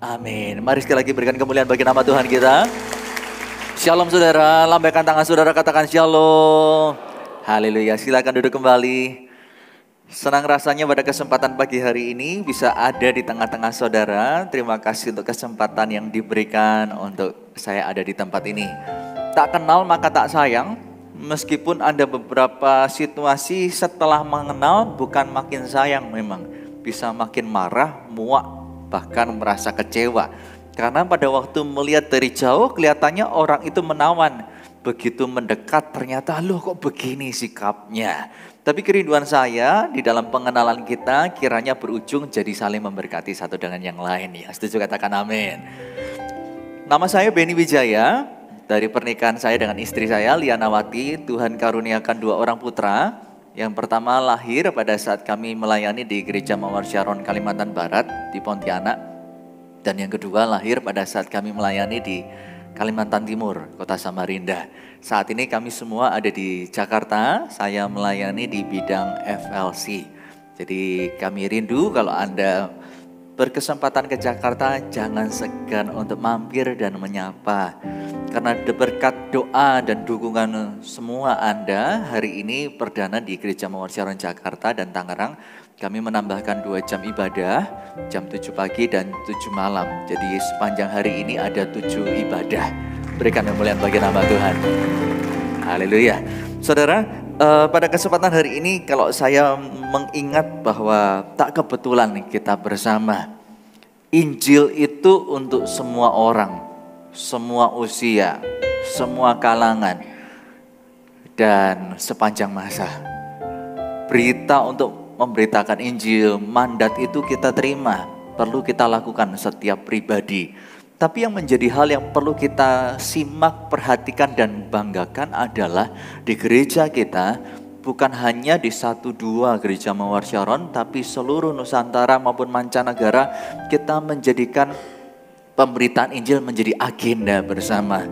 Amin. Mari sekali lagi berikan kemuliaan bagi nama Tuhan kita. Shalom saudara, lambaikan tangan saudara, katakan shalom. Haleluya, silakan duduk kembali. Senang rasanya pada kesempatan pagi hari ini bisa ada di tengah-tengah saudara. Terima kasih untuk kesempatan yang diberikan untuk saya ada di tempat ini. Tak kenal maka tak sayang. Meskipun ada beberapa situasi setelah mengenal bukan makin sayang memang. Bisa makin marah, muak, bahkan merasa kecewa. Karena pada waktu melihat dari jauh kelihatannya orang itu menawan. Begitu mendekat ternyata loh kok begini sikapnya. Tapi kerinduan saya di dalam pengenalan kita kiranya berujung jadi saling memberkati satu dengan yang lain ya. Setuju katakan amin. Nama saya Benny Wijaya. Dari pernikahan saya dengan istri saya Lianawati, Tuhan karuniakan 2 orang putra. Yang pertama lahir pada saat kami melayani di Gereja Mawar Syaron Kalimantan Barat di Pontianak. Dan yang kedua lahir pada saat kami melayani di Kalimantan Timur, Kota Samarinda. Saat ini kami semua ada di Jakarta, saya melayani di bidang FLC. Jadi kami rindu kalau Anda berkesempatan ke Jakarta, jangan segan untuk mampir dan menyapa. Karena berkat doa dan dukungan semua Anda, hari ini perdana di Gereja Mawar Syaron Jakarta dan Tangerang, kami menambahkan 2 jam ibadah, jam 7 pagi dan 7 malam. Jadi sepanjang hari ini ada 7 ibadah. Berikan kemuliaan bagi nama Tuhan. Haleluya. Saudara, pada kesempatan hari ini kalau saya mengingat bahwa tak kebetulan kita bersama. Injil itu untuk semua orang, semua usia, semua kalangan, dan sepanjang masa. Berita untuk memberitakan Injil, mandat itu kita terima, perlu kita lakukan setiap pribadi. Tapi yang menjadi hal yang perlu kita simak, perhatikan dan banggakan adalah di gereja kita, bukan hanya di 1-2 Gereja Mawar Syaron, tapi seluruh Nusantara maupun mancanegara, kita menjadikan pemberitaan Injil menjadi agenda bersama.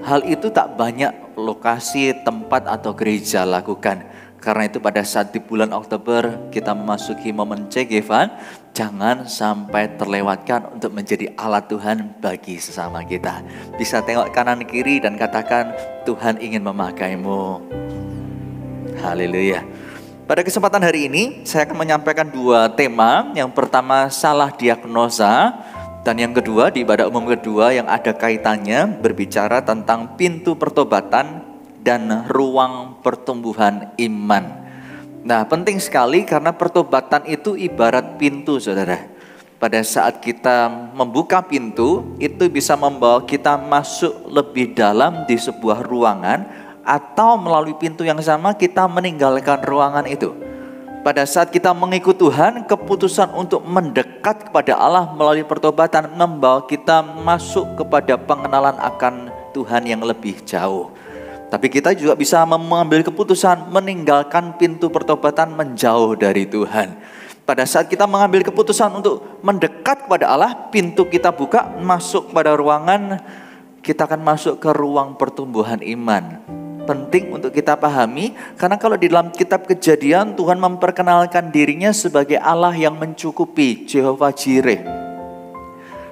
Hal itu tak banyak lokasi, tempat atau gereja lakukan. Karena itu pada saat di bulan Oktober kita memasuki momen Cegevan, jangan sampai terlewatkan untuk menjadi alat Tuhan bagi sesama kita. Bisa tengok kanan kiri dan katakan, Tuhan ingin memakaimu. Haleluya. Pada kesempatan hari ini saya akan menyampaikan 2 tema. Yang pertama salah diagnosa, dan yang kedua di ibadah umum kedua yang ada kaitannya berbicara tentang pintu pertobatan dan ruang pertumbuhan iman. Nah, penting sekali karena pertobatan itu ibarat pintu, saudara. Pada saat kita membuka pintu, itu bisa membawa kita masuk lebih dalam di sebuah ruangan, atau melalui pintu yang sama kita meninggalkan ruangan itu. Pada saat kita mengikut Tuhan, keputusan untuk mendekat kepada Allah melalui pertobatan membawa kita masuk kepada pengenalan akan Tuhan yang lebih jauh. Tapi kita juga bisa mengambil keputusan meninggalkan pintu pertobatan menjauh dari Tuhan. Pada saat kita mengambil keputusan untuk mendekat kepada Allah, pintu kita buka, masuk pada ruangan, kita akan masuk ke ruang pertumbuhan iman. Penting untuk kita pahami, karena kalau di dalam kitab Kejadian, Tuhan memperkenalkan dirinya sebagai Allah yang mencukupi, Jehovah Jireh.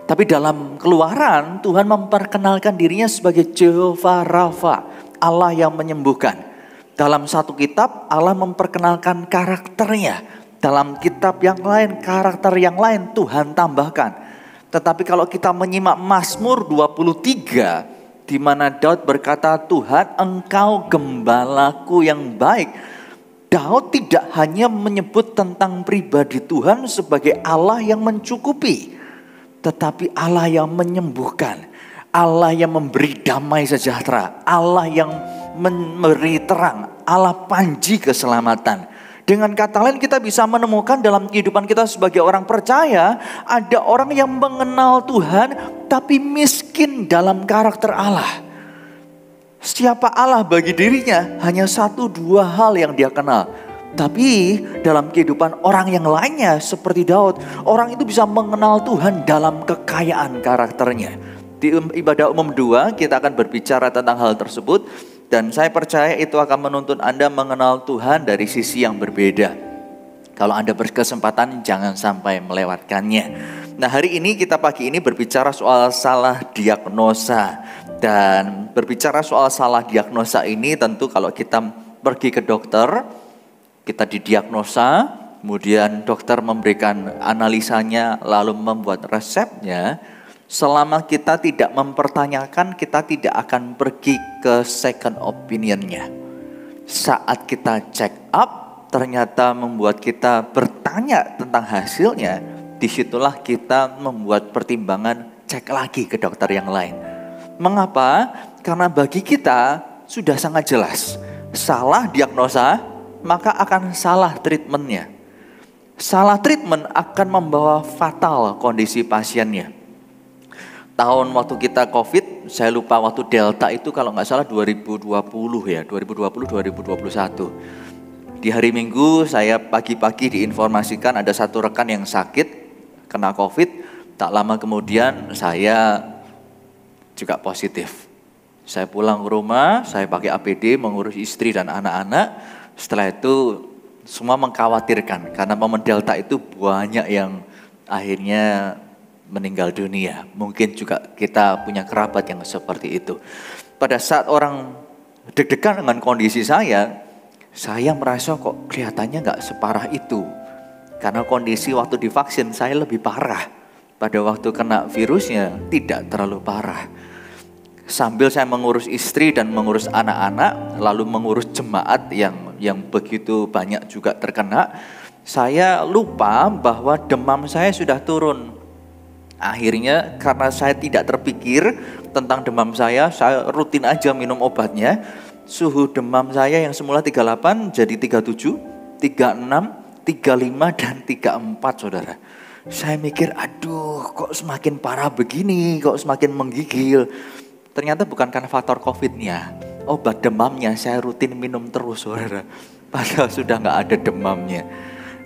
Tapi dalam Keluaran, Tuhan memperkenalkan dirinya sebagai Jehovah Rafa, Allah yang menyembuhkan. Dalam satu kitab Allah memperkenalkan karakternya. Dalam kitab yang lain karakter yang lain Tuhan tambahkan. Tetapi kalau kita menyimak Mazmur 23 di mana Daud berkata, Tuhan engkau gembalaku yang baik. Daud tidak hanya menyebut tentang pribadi Tuhan sebagai Allah yang mencukupi, tetapi Allah yang menyembuhkan. Allah yang memberi damai sejahtera, Allah yang memberi terang, Allah panji keselamatan. Dengan kata lain kita bisa menemukan dalam kehidupan kita sebagai orang percaya, ada orang yang mengenal Tuhan tapi miskin dalam karakter Allah. Siapa Allah bagi dirinya? Hanya 1-2 hal yang dia kenal. Tapi dalam kehidupan orang yang lainnya seperti Daud, orang itu bisa mengenal Tuhan dalam kekayaan karakternya. Di ibadah umum 2 kita akan berbicara tentang hal tersebut. Dan saya percaya itu akan menuntun Anda mengenal Tuhan dari sisi yang berbeda. Kalau Anda berkesempatan jangan sampai melewatkannya. Nah, hari ini kita pagi ini berbicara soal salah diagnosa. Dan berbicara soal salah diagnosa ini tentu kalau kita pergi ke dokter, kita didiagnosa, kemudian dokter memberikan analisanya lalu membuat resepnya. Selama kita tidak mempertanyakan, kita tidak akan pergi ke second opinionnya. Saat kita check up, ternyata membuat kita bertanya tentang hasilnya, disitulah kita membuat pertimbangan cek lagi ke dokter yang lain. Mengapa? Karena bagi kita sudah sangat jelas, salah diagnosa maka akan salah treatmentnya. Salah treatment akan membawa fatal kondisi pasiennya. Tahun waktu kita COVID, saya lupa waktu Delta itu kalau nggak salah 2020 ya, 2020-2021. Di hari Minggu saya pagi-pagi diinformasikan ada satu rekan yang sakit, kena COVID. Tak lama kemudian saya juga positif. Saya pulang ke rumah, saya pakai APD mengurus istri dan anak-anak. Setelah itu semua mengkhawatirkan karena momen Delta itu banyak yang akhirnya meninggal dunia. Mungkin juga kita punya kerabat yang seperti itu. Pada saat orang deg-degan dengan kondisi saya merasa kok kelihatannya nggak separah itu. Karena kondisi waktu divaksin saya lebih parah. Pada waktu kena virusnya tidak terlalu parah. Sambil saya mengurus istri dan mengurus anak-anak, lalu mengurus jemaat yang begitu banyak juga terkena, saya lupa bahwa demam saya sudah turun. Akhirnya karena saya tidak terpikir tentang demam saya rutin aja minum obatnya. Suhu demam saya yang semula 38 jadi 37, 36, 35 dan 34 saudara. Saya mikir aduh kok semakin parah begini, kok semakin menggigil. Ternyata bukan karena faktor COVID-nya, obat demamnya saya rutin minum terus saudara. Padahal sudah gak ada demamnya.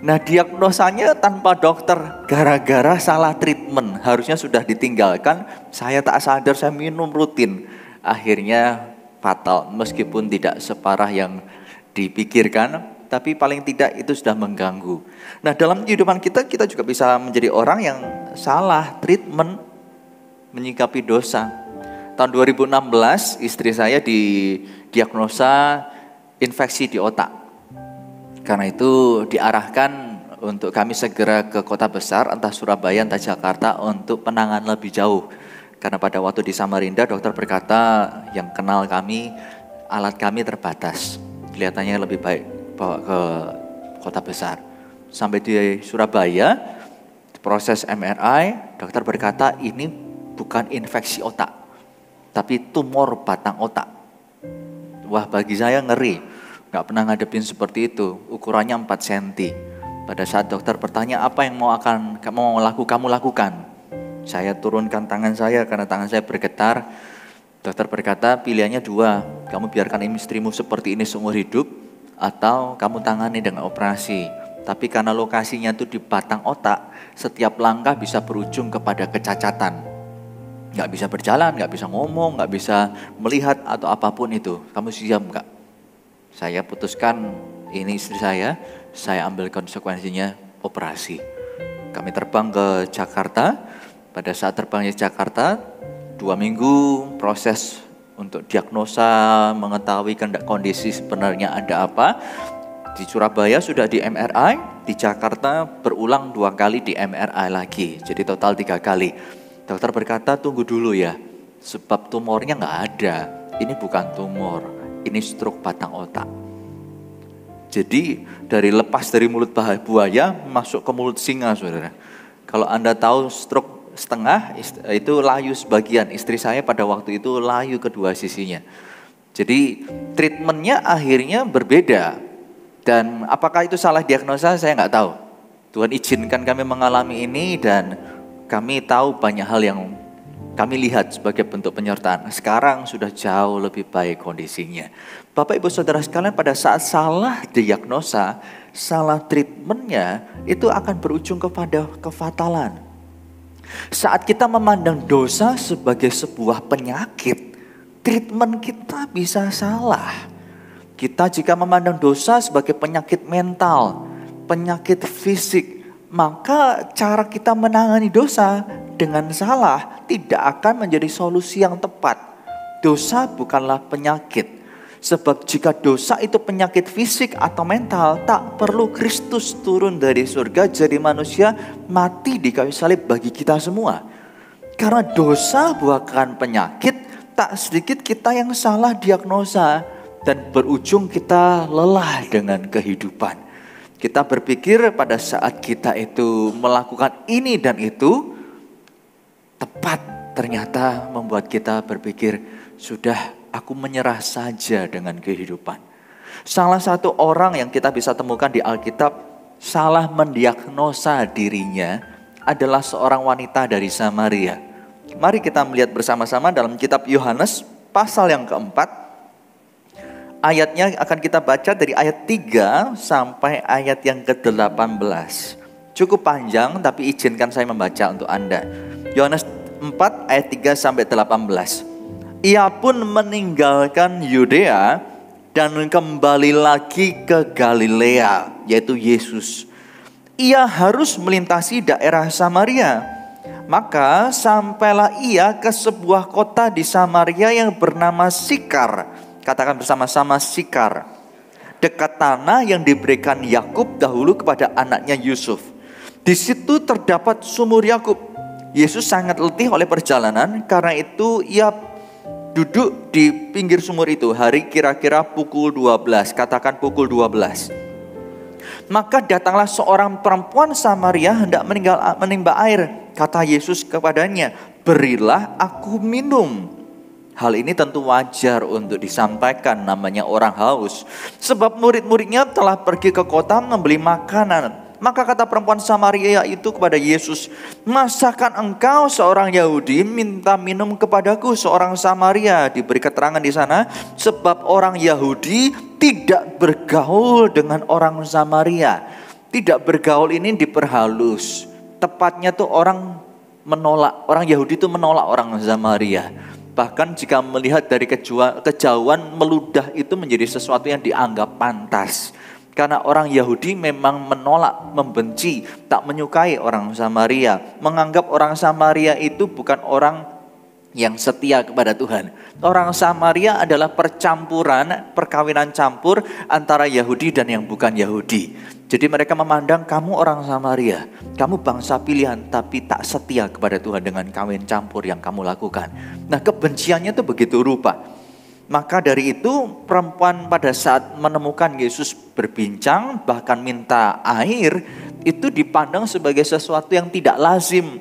Nah diagnosanya tanpa dokter, gara-gara salah treatment. Harusnya sudah ditinggalkan, saya tak sadar saya minum rutin. Akhirnya fatal, meskipun tidak separah yang dipikirkan, tapi paling tidak itu sudah mengganggu. Nah dalam kehidupan kita juga bisa menjadi orang yang salah treatment menyikapi dosa. Tahun 2016 istri saya didiagnosa infeksi di otak. Karena itu diarahkan untuk kami segera ke kota besar, entah Surabaya, entah Jakarta untuk penanganan lebih jauh. Karena pada waktu di Samarinda dokter berkata yang kenal kami, alat kami terbatas. Kelihatannya lebih baik bawa ke kota besar. Sampai di Surabaya, proses MRI, dokter berkata ini bukan infeksi otak, tapi tumor batang otak. Wah bagi saya ngeri, gak pernah ngadepin seperti itu, ukurannya 4 cm. Pada saat dokter bertanya apa yang kamu lakukan, saya turunkan tangan saya karena tangan saya bergetar. Dokter berkata pilihannya 2, kamu biarkan istrimu seperti ini seumur hidup, atau kamu tangani dengan operasi. Tapi karena lokasinya itu di batang otak, setiap langkah bisa berujung kepada kecacatan. Gak bisa berjalan, gak bisa ngomong, gak bisa melihat atau apapun itu. Kamu siap gak? Saya putuskan ini istri saya ambil konsekuensinya operasi. Kami terbang ke Jakarta. Pada saat terbangnya Jakarta, 2 minggu proses untuk diagnosa, mengetahui kondisi sebenarnya ada apa. Di Surabaya sudah di MRI, di Jakarta berulang 2 kali di MRI lagi. Jadi total 3 kali. Dokter berkata tunggu dulu ya, sebab tumornya nggak ada. Ini bukan tumor, ini stroke batang otak. Jadi lepas dari mulut buaya masuk ke mulut singa saudara. Kalau Anda tahu stroke setengah itu layu sebagian, istri saya pada waktu itu layu kedua sisinya. Jadi treatmentnya akhirnya berbeda. Dan apakah itu salah diagnosa saya nggak tahu. Tuhan izinkan kami mengalami ini dan kami tahu banyak hal yang kami lihat sebagai bentuk penyertaan. Sekarang sudah jauh lebih baik kondisinya. Bapak Ibu Saudara sekalian, pada saat salah diagnosa, salah treatmentnya itu akan berujung kepada kefatalan. Saat kita memandang dosa sebagai sebuah penyakit, treatment kita bisa salah. Kita jika memandang dosa sebagai penyakit mental, penyakit fisik, maka cara kita menangani dosa dengan salah tidak akan menjadi solusi yang tepat. Dosa bukanlah penyakit. Sebab jika dosa itu penyakit fisik atau mental, tak perlu Kristus turun dari surga jadi manusia mati di kayu salib bagi kita semua. Karena dosa bukan penyakit, tak sedikit kita yang salah diagnosa dan berujung kita lelah dengan kehidupan. Kita berpikir pada saat kita itu melakukan ini dan itu tepat, ternyata membuat kita berpikir, sudah, aku menyerah saja dengan kehidupan. Salah satu orang yang kita bisa temukan di Alkitab salah mendiagnosa dirinya adalah seorang wanita dari Samaria. Mari kita melihat bersama-sama dalam kitab Yohanes pasal yang keempat. Ayatnya akan kita baca dari ayat 3 sampai ayat yang ke-18. Cukup panjang tapi izinkan saya membaca untuk Anda. Yohanes 4 ayat 3 sampai 18. Ia pun meninggalkan Yudea dan kembali lagi ke Galilea, yaitu Yesus. Ia harus melintasi daerah Samaria. Maka sampailah ia ke sebuah kota di Samaria yang bernama Sikar. Katakan bersama-sama, Sikar. Dekat tanah yang diberikan Yakub dahulu kepada anaknya Yusuf. Di situ terdapat sumur Yakub. Yesus sangat letih oleh perjalanan, karena itu ia duduk di pinggir sumur itu. Hari kira-kira pukul 12. Katakan pukul 12. Maka datanglah seorang perempuan Samaria hendak menimba air. Kata Yesus kepadanya, berilah aku minum. Hal ini tentu wajar untuk disampaikan, namanya orang haus. Sebab murid-muridnya telah pergi ke kota membeli makanan. Maka kata perempuan Samaria itu kepada Yesus, masakan engkau seorang Yahudi minta minum kepadaku seorang Samaria? Diberi keterangan di sana, sebab orang Yahudi tidak bergaul dengan orang Samaria. Tidak bergaul ini diperhalus. Tepatnya tuh orang menolak, orang Yahudi itu menolak orang Samaria. Bahkan jika melihat dari kejauhan, meludah itu menjadi sesuatu yang dianggap pantas. Karena orang Yahudi memang menolak, membenci, tak menyukai orang Samaria. Menganggap orang Samaria itu bukan orang yang setia kepada Tuhan. Orang Samaria adalah percampuran, perkawinan campur antara Yahudi dan yang bukan Yahudi. Jadi mereka memandang kamu orang Samaria, kamu bangsa pilihan tapi tak setia kepada Tuhan dengan kawin campur yang kamu lakukan. Nah, kebenciannya itu begitu rupa. Maka dari itu perempuan pada saat menemukan Yesus berbincang bahkan minta air, itu dipandang sebagai sesuatu yang tidak lazim.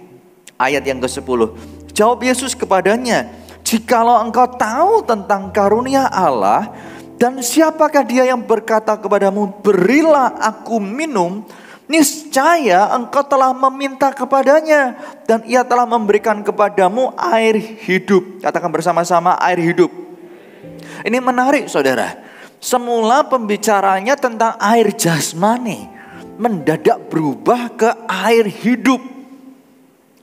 Ayat yang ke-10. Jawab Yesus kepadanya, jikalau engkau tahu tentang karunia Allah dan siapakah dia yang berkata kepadamu, berilah aku minum, niscaya engkau telah meminta kepadanya dan ia telah memberikan kepadamu air hidup. Katakan bersama-sama, air hidup. Ini menarik saudara. Semula pembicaranya tentang air jasmani, mendadak berubah ke air hidup.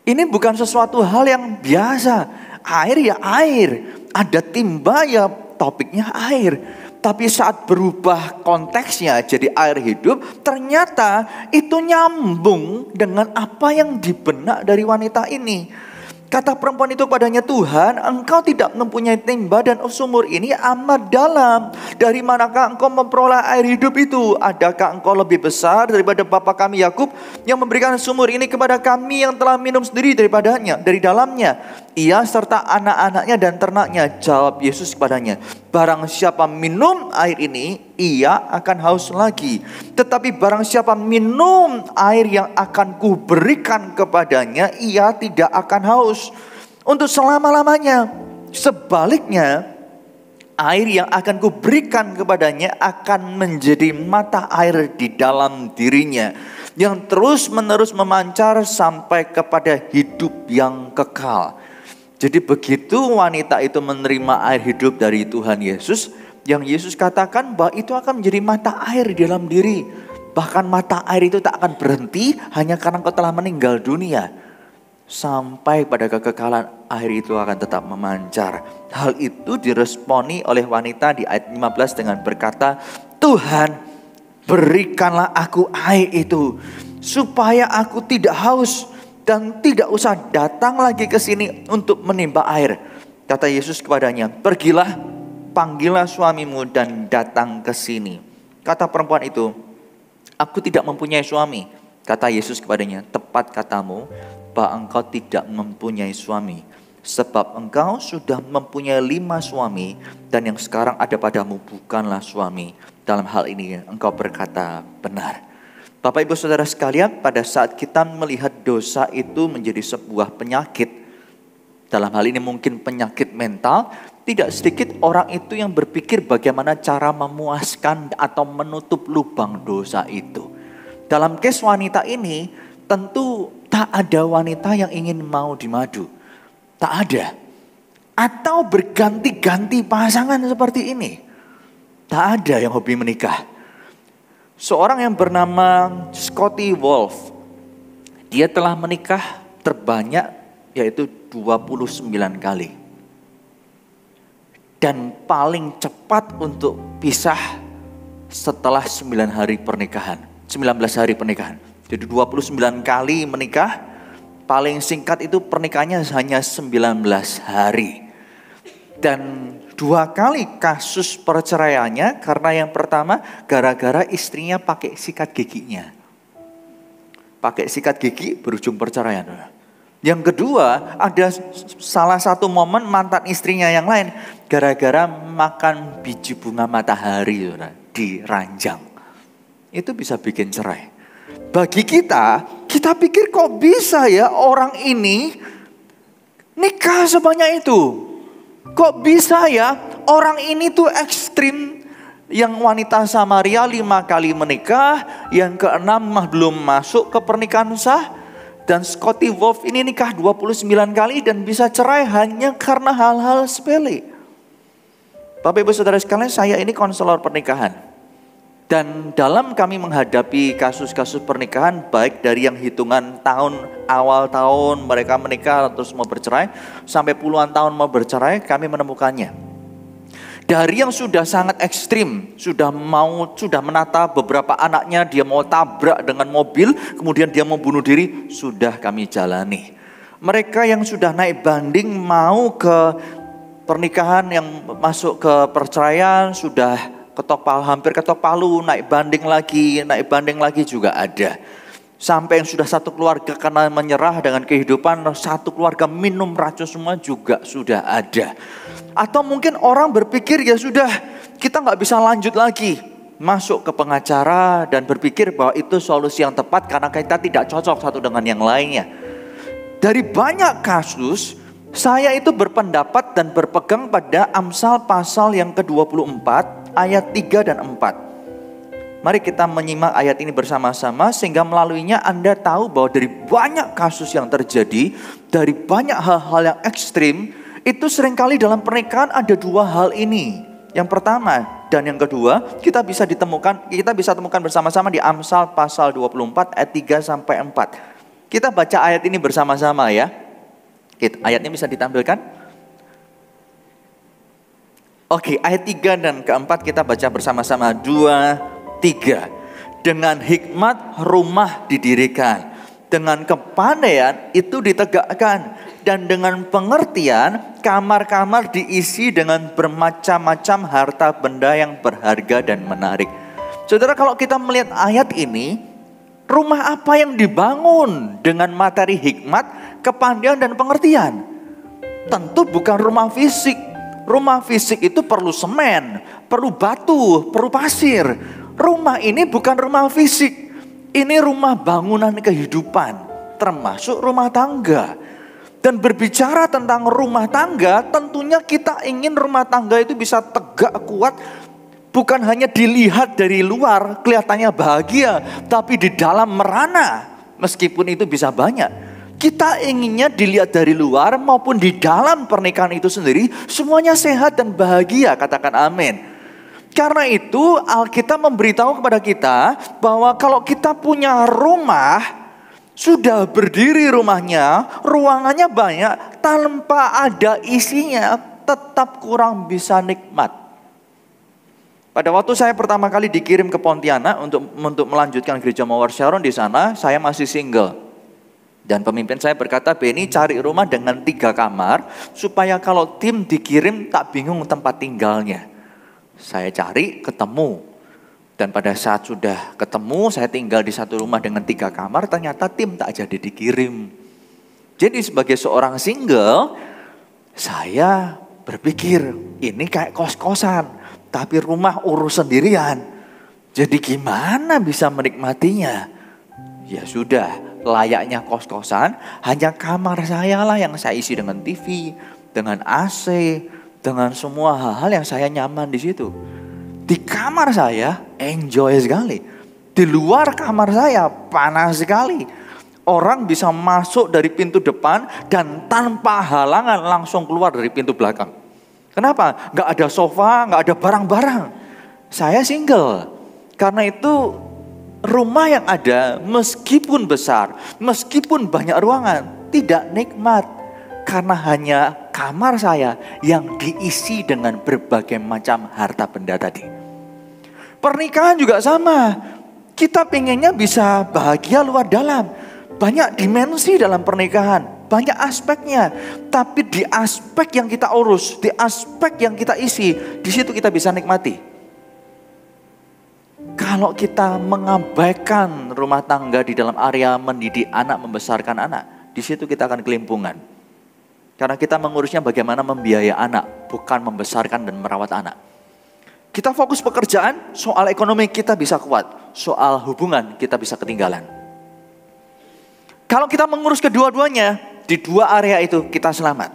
Ini bukan sesuatu hal yang biasa. Air ya air, ada timba ya topiknya air. Tapi saat berubah konteksnya jadi air hidup, ternyata itu nyambung dengan apa yang di benak dari wanita ini. Kata perempuan itu padanya, Tuhan, engkau tidak mempunyai timba dan sumur ini amat dalam. Dari manakah engkau memperoleh air hidup itu? Adakah engkau lebih besar daripada bapa kami Yakub yang memberikan sumur ini kepada kami yang telah minum sendiri dari dalamnya? Ia serta anak-anaknya dan ternaknya. Jawab Yesus kepadanya, barang siapa minum air ini, ia akan haus lagi. Tetapi barang siapa minum air yang akan kuberikan kepadanya, ia tidak akan haus untuk selama-lamanya. Sebaliknya, air yang akan kuberikan kepadanya akan menjadi mata air di dalam dirinya, yang terus-menerus memancar sampai kepada hidup yang kekal. Jadi begitu wanita itu menerima air hidup dari Tuhan Yesus, yang Yesus katakan bahwa itu akan menjadi mata air di dalam diri. Bahkan mata air itu tak akan berhenti hanya karena engkau telah meninggal dunia. Sampai pada kekekalan air itu akan tetap memancar. Hal itu diresponi oleh wanita di ayat 15 dengan berkata, Tuhan, Berikanlah aku air itu, supaya aku tidak haus dan tidak usah datang lagi ke sini untuk menimba air. Kata Yesus kepadanya, pergilah, panggillah suamimu dan datang ke sini. Kata perempuan itu, aku tidak mempunyai suami. Kata Yesus kepadanya, tepat katamu, bahwa engkau tidak mempunyai suami. Sebab engkau sudah mempunyai 5 suami, dan yang sekarang ada padamu bukanlah suami. Dalam hal ini engkau berkata benar. Bapak Ibu Saudara sekalian, pada saat kita melihat dosa itu menjadi sebuah penyakit, dalam hal ini mungkin penyakit mental, tidak sedikit orang itu yang berpikir bagaimana cara memuaskan atau menutup lubang dosa itu. Dalam case wanita ini, tentu tak ada wanita yang ingin mau dimadu. Tak ada. Atau berganti-ganti pasangan seperti ini. Tak ada yang hobi menikah. Seorang yang bernama Scotty Wolf, dia telah menikah terbanyak yaitu 29 kali. Dan paling cepat untuk pisah setelah 19 hari pernikahan. Jadi 29 kali menikah, paling singkat itu pernikahannya hanya 19 hari. Dan 2 kali kasus perceraiannya karena yang pertama gara-gara istrinya pakai sikat giginya. Pakai sikat gigi berujung perceraian. Yang kedua ada salah satu momen mantan istrinya yang lain gara-gara makan biji bunga matahari di ranjang. Itu bisa bikin cerai. Bagi kita pikir kok bisa ya orang ini nikah sebanyak itu. Kok bisa ya orang ini tuh ekstrim. Yang wanita Samaria 5 kali menikah, yang ke-6 belum masuk ke pernikahan sah. Dan Scotty Wolf ini nikah 29 kali dan bisa cerai hanya karena hal-hal sepele. Bapak Ibu Saudara sekalian, saya ini konselor pernikahan. Dan dalam kami menghadapi kasus-kasus pernikahan, baik dari yang hitungan tahun, awal tahun mereka menikah terus mau bercerai, sampai puluhan tahun mau bercerai, kami menemukannya. Dari yang sudah sangat ekstrim, sudah menata beberapa anaknya, dia mau tabrak dengan mobil, kemudian dia mau bunuh diri, sudah kami jalani. Mereka yang sudah naik banding mau ke pernikahan yang masuk ke perceraian, sudah hampir ketok palu, naik banding lagi juga ada. Sampai yang sudah satu keluarga karena menyerah dengan kehidupan, satu keluarga minum racun semua juga sudah ada. Atau mungkin orang berpikir ya sudah, kita nggak bisa lanjut lagi, masuk ke pengacara dan berpikir bahwa itu solusi yang tepat karena kita tidak cocok satu dengan yang lainnya. Dari banyak kasus, saya itu berpendapat dan berpegang pada Amsal pasal yang ke-24 ayat 3 dan 4. Mari kita menyimak ayat ini bersama-sama sehingga melaluinya Anda tahu bahwa dari banyak kasus yang terjadi, dari banyak hal-hal yang ekstrim, itu seringkali dalam pernikahan ada 2 hal ini. Yang pertama dan yang kedua kita bisa temukan bersama-sama di Amsal pasal 24 ayat 3 sampai 4. Kita baca ayat ini bersama-sama ya. Ayatnya bisa ditampilkan? Oke, ayat 3 dan ke-4 kita baca bersama-sama. 2, 3. Dengan hikmat rumah didirikan, dengan kepandaian itu ditegakkan, dan dengan pengertian kamar-kamar diisi dengan bermacam-macam harta benda yang berharga dan menarik. Saudara, kalau kita melihat ayat ini, rumah apa yang dibangun dengan materi hikmat, kepandaian dan pengertian? Tentu bukan rumah fisik. Rumah fisik itu perlu semen, perlu batu, perlu pasir. Rumah ini bukan rumah fisik. Ini rumah bangunan kehidupan, termasuk rumah tangga. Dan berbicara tentang rumah tangga, tentunya kita ingin rumah tangga itu bisa tegak, kuat. Bukan hanya dilihat dari luar, kelihatannya bahagia, tapi di dalam merana. Meskipun itu bisa banyak. Kita inginnya dilihat dari luar maupun di dalam pernikahan itu sendiri, semuanya sehat dan bahagia, katakan amin. Karena itu Alkitab memberitahu kepada kita bahwa kalau kita punya rumah, sudah berdiri rumahnya, ruangannya banyak, tanpa ada isinya, tetap kurang bisa nikmat. Pada waktu saya pertama kali dikirim ke Pontianak untuk melanjutkan gereja Mawar Sharon di sana, saya masih single. Dan pemimpin saya berkata, Benny cari rumah dengan 3 kamar, supaya kalau tim dikirim tak bingung tempat tinggalnya. Saya cari, ketemu. Dan pada saat sudah ketemu, saya tinggal di satu rumah dengan 3 kamar, ternyata tim tak jadi dikirim. Jadi sebagai seorang single, saya berpikir, ini kayak kos-kosan. Tapi rumah urus sendirian. Jadi gimana bisa menikmatinya? Ya sudah, layaknya kos-kosan, hanya kamar saya lah yang saya isi dengan TV, dengan AC, dengan semua hal-hal yang saya nyaman di situ. Di kamar saya enjoy sekali. Di luar kamar saya panas sekali. Orang bisa masuk dari pintu depan dan tanpa halangan langsung keluar dari pintu belakang. Kenapa? Gak ada sofa, gak ada barang-barang. Saya single. Karena itu rumah yang ada meskipun besar, meskipun banyak ruangan, tidak nikmat. Karena hanya kamar saya yang diisi dengan berbagai macam harta benda tadi. Pernikahan juga sama. Kita pengennya bisa bahagia luar dalam. Banyak dimensi dalam pernikahan, banyak aspeknya. Tapi di aspek yang kita urus, di aspek yang kita isi, di situ kita bisa nikmati. Kalau kita mengabaikan rumah tangga di dalam area mendidik anak, membesarkan anak, di situ kita akan kelimpungan. Karena kita mengurusnya bagaimana membiayai anak, bukan membesarkan dan merawat anak. Kita fokus pekerjaan, soal ekonomi kita bisa kuat, soal hubungan kita bisa ketinggalan. Kalau kita mengurus kedua-duanya, di 2 area itu kita selamat.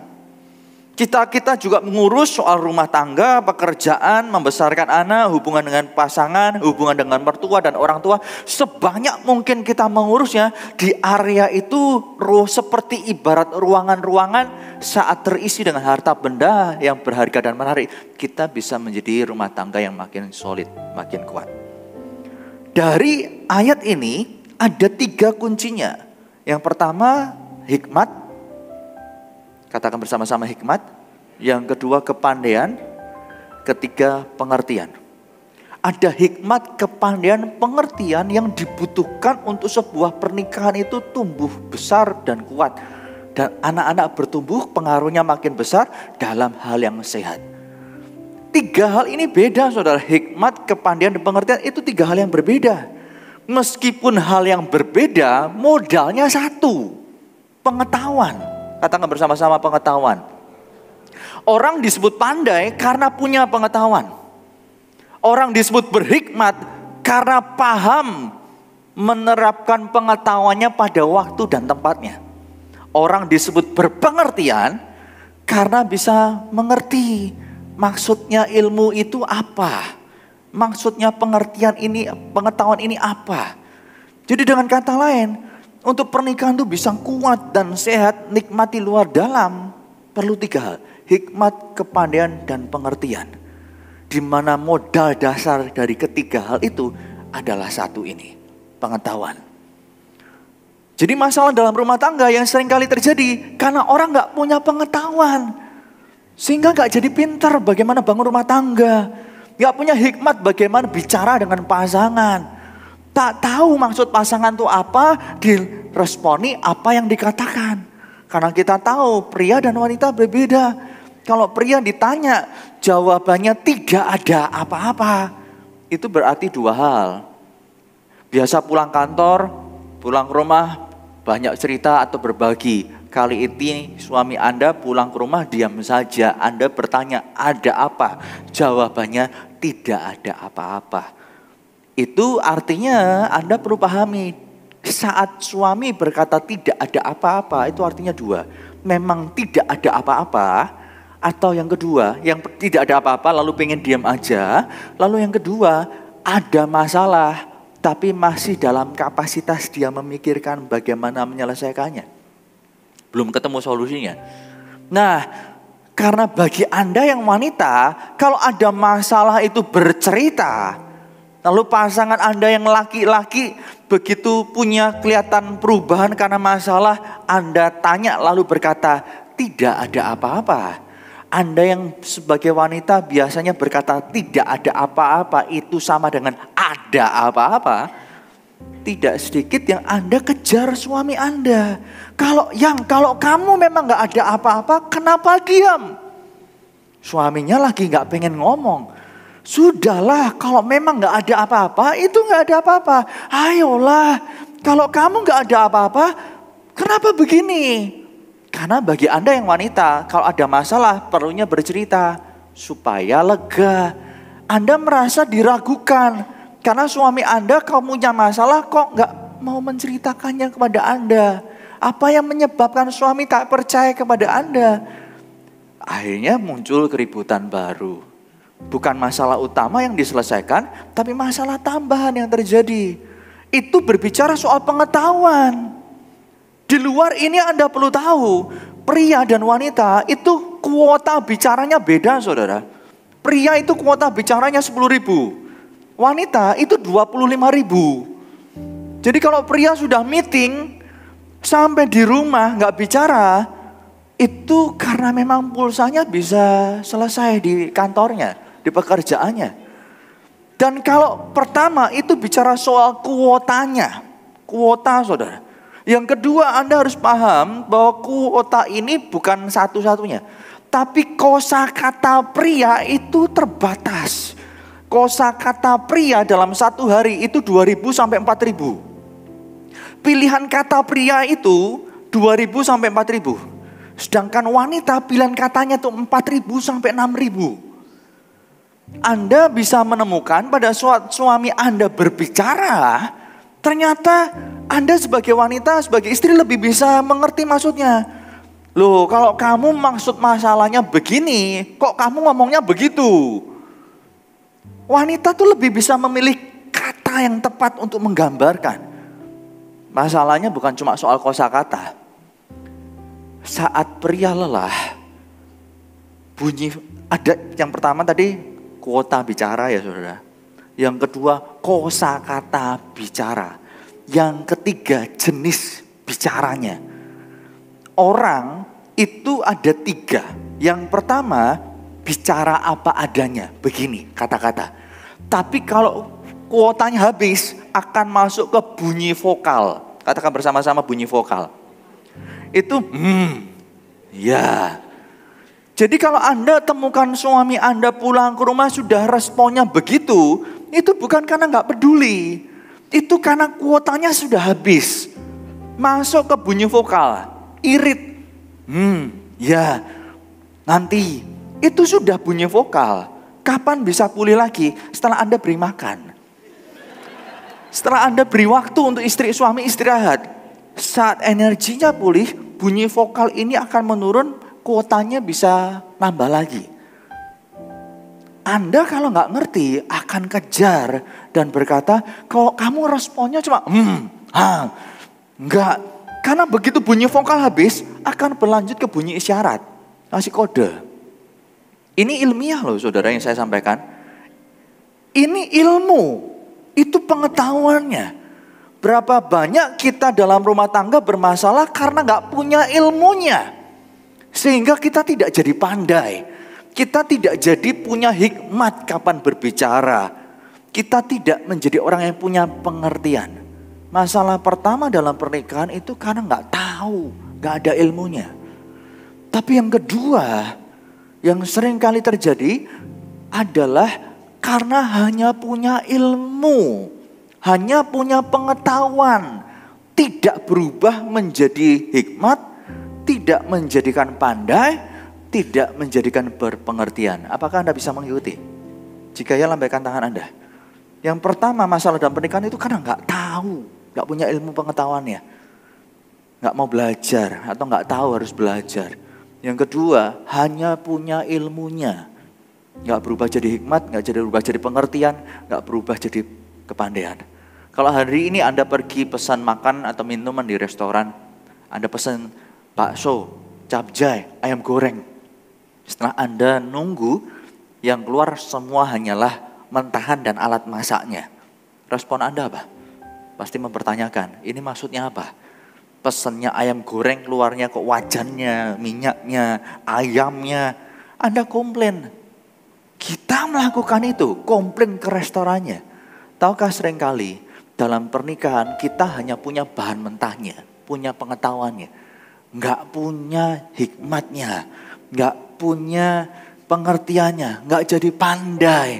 Kita juga mengurus soal rumah tangga, pekerjaan, membesarkan anak, hubungan dengan pasangan, hubungan dengan mertua dan orang tua. Sebanyak mungkin kita mengurusnya di area itu seperti ibarat ruangan-ruangan saat terisi dengan harta benda yang berharga dan menarik. Kita bisa menjadi rumah tangga yang makin solid, makin kuat. Dari ayat ini ada 3 kuncinya. Yang pertama hikmat. Katakan bersama-sama hikmat. Yang kedua kepandaian. Ketiga pengertian. Ada hikmat, kepandaian, pengertian yang dibutuhkan untuk sebuah pernikahan itu tumbuh besar dan kuat. Dan anak-anak bertumbuh pengaruhnya makin besar dalam hal yang sehat. 3 hal ini beda saudara. Hikmat, kepandaian, dan pengertian itu 3 hal yang berbeda. Meskipun hal yang berbeda modalnya satu. Pengetahuan. Katakan bersama-sama pengetahuan. Orang disebut pandai karena punya pengetahuan. Orang disebut berhikmat karena paham menerapkan pengetahuannya pada waktu dan tempatnya. Orang disebut berpengertian karena bisa mengerti maksudnya ilmu itu apa. Maksudnya pengertian ini, pengetahuan ini apa. Jadi dengan kata lain, untuk pernikahan itu bisa kuat dan sehat, nikmati luar dalam, perlu 3 hal. Hikmat, kepandaian, dan pengertian. Di mana modal dasar dari ketiga hal itu adalah satu ini, pengetahuan. Jadi masalah dalam rumah tangga yang sering kali terjadi karena orang gak punya pengetahuan. Sehingga gak jadi pintar bagaimana bangun rumah tangga. Gak punya hikmat bagaimana bicara dengan pasangan. Tak tahu maksud pasangan itu apa, diresponi apa yang dikatakan. Karena kita tahu pria dan wanita berbeda. Kalau pria ditanya jawabannya tidak ada apa-apa. Itu berarti 2 hal. Biasa pulang kantor, pulang rumah banyak cerita atau berbagi. Kali ini suami Anda pulang ke rumah diam saja. Anda bertanya ada apa? Jawabannya tidak ada apa-apa. Itu artinya Anda perlu pahami, saat suami berkata tidak ada apa-apa, itu artinya 2. Memang tidak ada apa-apa, atau yang kedua, yang tidak ada apa-apa lalu pengen diam aja. Lalu yang kedua, ada masalah, tapi masih dalam kapasitas dia memikirkan bagaimana menyelesaikannya. Belum ketemu solusinya. Nah, karena bagi Anda yang wanita, kalau ada masalah itu bercerita. Lalu pasangan Anda yang laki-laki begitu punya kelihatan perubahan karena masalah, Anda tanya lalu berkata, tidak ada apa-apa. Anda yang sebagai wanita biasanya berkata tidak ada apa-apa itu sama dengan ada apa-apa. Tidak sedikit yang Anda kejar suami Anda. Kalau kamu memang gak ada apa-apa, kenapa diam? Suaminya lagi gak pengen ngomong. Sudahlah, kalau memang gak ada apa-apa, itu gak ada apa-apa. Ayolah, kalau kamu gak ada apa-apa, kenapa begini? Karena bagi Anda yang wanita, kalau ada masalah perlunya bercerita supaya lega. Anda merasa diragukan karena suami Anda kalau punya masalah kok nggak mau menceritakannya kepada Anda. Apa yang menyebabkan suami tak percaya kepada Anda? Akhirnya muncul keributan baru. Bukan masalah utama yang diselesaikan, tapi masalah tambahan yang terjadi. Itu berbicara soal pengetahuan. Di luar ini Anda perlu tahu, pria dan wanita itu kuota bicaranya beda saudara. Pria itu kuota bicaranya 10.000, wanita itu 25.000. Jadi kalau pria sudah meeting, sampai di rumah gak bicara, itu karena memang pulsanya bisa selesai di kantornya, di pekerjaannya. Dan kalau pertama itu bicara soal kuotanya, kuota saudara. Yang kedua Anda harus paham bahwa kuota ini bukan satu-satunya. Tapi kosakata pria itu terbatas. Kosakata pria dalam satu hari itu 2.000 sampai 4.000. Pilihan kata pria itu 2.000 sampai 4.000. Sedangkan wanita pilihan katanya itu 4.000 sampai 6.000. Anda bisa menemukan pada suami Anda berbicara, ternyata Anda sebagai wanita, sebagai istri lebih bisa mengerti maksudnya. Loh, kalau kamu maksud masalahnya begini, kok kamu ngomongnya begitu? Wanita tuh lebih bisa memilih kata yang tepat untuk menggambarkan. Masalahnya bukan cuma soal kosakata. Saat pria lelah, bunyi ada yang pertama tadi kuota bicara ya saudara. Yang kedua kosakata bicara. Yang ketiga jenis bicaranya. Orang itu ada 3. Yang pertama bicara apa adanya. Begini kata-kata. Tapi kalau kuotanya habis akan masuk ke bunyi vokal. Katakan bersama-sama bunyi vokal. Itu ya. Jadi kalau Anda temukan suami Anda pulang ke rumah sudah responnya begitu. Itu bukan karena gak peduli. Itu karena kuotanya sudah habis. Masuk ke bunyi vokal. Irit. Ya. Nanti. Itu sudah bunyi vokal. Kapan bisa pulih lagi? Setelah Anda beri makan. Setelah Anda beri waktu untuk suami istirahat. Saat energinya pulih, bunyi vokal ini akan menurun. Kuotanya bisa nambah lagi. Anda kalau nggak ngerti akan kejar dan berkata, kalau kamu responnya cuma enggak. Karena begitu bunyi vokal habis, akan berlanjut ke bunyi isyarat, ngasih kode. Ini ilmiah loh saudara yang saya sampaikan. Ini ilmu, itu pengetahuannya. Berapa banyak kita dalam rumah tangga bermasalah karena nggak punya ilmunya. Sehingga kita tidak jadi pandai. Kita tidak jadi punya hikmat kapan berbicara. Kita tidak menjadi orang yang punya pengertian. Masalah pertama dalam pernikahan itu karena nggak tahu, nggak ada ilmunya. Tapi yang kedua, yang sering kali terjadi adalah karena hanya punya ilmu, hanya punya pengetahuan, tidak berubah menjadi hikmat, tidak menjadikan pandai, tidak menjadikan berpengertian. Apakah Anda bisa mengikuti? Jika ya, lambaikan tangan Anda. Yang pertama masalah dalam pernikahan itu karena nggak tahu, nggak punya ilmu pengetahuannya, nggak mau belajar atau nggak tahu harus belajar. Yang kedua hanya punya ilmunya, nggak berubah jadi hikmat, nggak berubah jadi pengertian, nggak berubah jadi kepandaian. Kalau hari ini Anda pergi pesan makan atau minuman di restoran, Anda pesan bakso, capcay, ayam goreng. Setelah Anda nunggu, yang keluar semua hanyalah mentahan dan alat masaknya. Respon Anda apa? Pasti mempertanyakan, ini maksudnya apa? Pesannya ayam goreng, keluarnya kok wajannya, minyaknya, ayamnya. Anda komplain. Kita melakukan itu, komplain ke restorannya. Tahukah seringkali dalam pernikahan kita hanya punya bahan mentahnya, punya pengetahuannya. Nggak punya hikmatnya, nggak punya pengertiannya, nggak jadi pandai.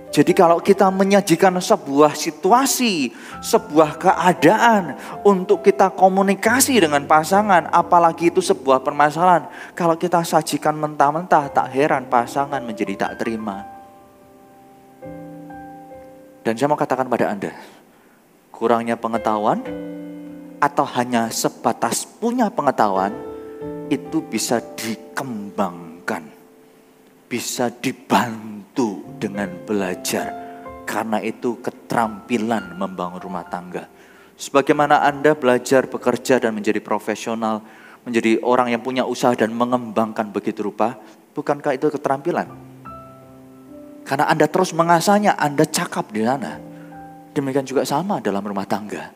Jadi kalau kita menyajikan sebuah situasi, sebuah keadaan untuk kita komunikasi dengan pasangan, apalagi itu sebuah permasalahan, kalau kita sajikan mentah-mentah, tak heran pasangan menjadi tak terima. Dan saya mau katakan pada Anda, kurangnya pengetahuan atau hanya sebatas punya pengetahuan, itu bisa dikembangkan, bisa dibantu dengan belajar. Karena itu keterampilan membangun rumah tangga. Sebagaimana Anda belajar bekerja dan menjadi profesional, menjadi orang yang punya usaha dan mengembangkan begitu rupa, bukankah itu keterampilan? Karena Anda terus mengasahnya, Anda cakap di sana. Demikian juga sama dalam rumah tangga.